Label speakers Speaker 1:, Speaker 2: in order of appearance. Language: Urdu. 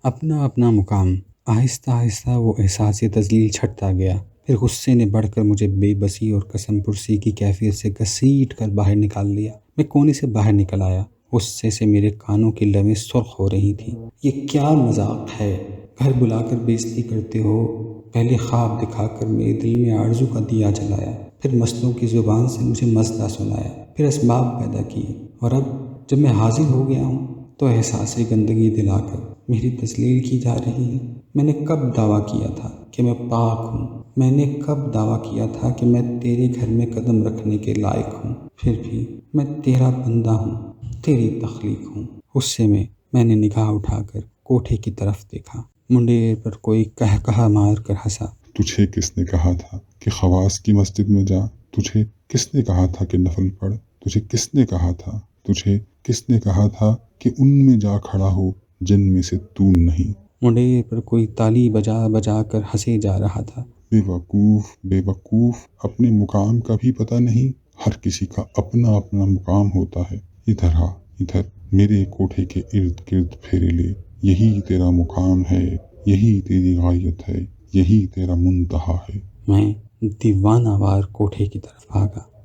Speaker 1: اپنا اپنا مقام۔ آہستہ آہستہ وہ احساس تذلیل چھٹتا گیا، پھر غصے نے بڑھ کر مجھے بے بسی اور قسم پرسی کی کیفیت سے گھسیٹ کر باہر نکال لیا۔ میں کونے سے باہر نکل آیا، غصے سے میرے کانوں کی لویں سرخ ہو رہی تھیں۔ یہ کیا مذاق ہے؟ گھر بلا کر بےعزتی کرتے ہو؟ پہلے خواب دکھا کر میرے دل میں آرزو کا دیا جلایا، پھر مستوں کی زبان سے مجھے مزدہ سنایا، پھر اسباب پیدا کیے، اور اب جب میں حاضر ہو گیا ہوں تو احساس گندگی دلا کر میری تذلیل کی جا رہی ہے۔ میں نے کب دعویٰ کیا تھا کہ میں پاک ہوں؟ میں نے کب دعویٰ کیا تھا کہ میں تیرے گھر میں قدم رکھنے کے لائق ہوں؟ پھر بھی میں تیرا بندہ ہوں، تیری تخلیق ہوں۔ غصے میں نے نگاہ اٹھا کر کوٹھے کی طرف دیکھا۔ منڈیر پر کوئی قہقہہ مار کر ہنسا۔
Speaker 2: تجھے کس نے کہا تھا کہ خواص کی مسجد میں جا؟ تجھے کس نے کہا تھا کہ نفل پڑھ؟ تجھے کس نے کہا تھا؟ تجھے کس نے کہا تھا کہ ان میں جا کھڑا ہو جن میں سے تو نہیں؟
Speaker 1: منڈیر پر کوئی تالی بجا بجا کر ہنسے جا رہا تھا۔
Speaker 2: بے وقوف، اپنے مقام کا بھی پتہ نہیں۔ ہر کسی کا اپنا اپنا مقام ہوتا ہے۔ ادھر آ، ادھر میرے کوٹھے کے ارد گرد پھیرے لے۔ یہی تیرا مقام ہے، یہی تیری غایت ہے، یہی تیرا منتہا ہے۔
Speaker 1: میں دیوانہ وار کوٹھے کی طرف بھاگا۔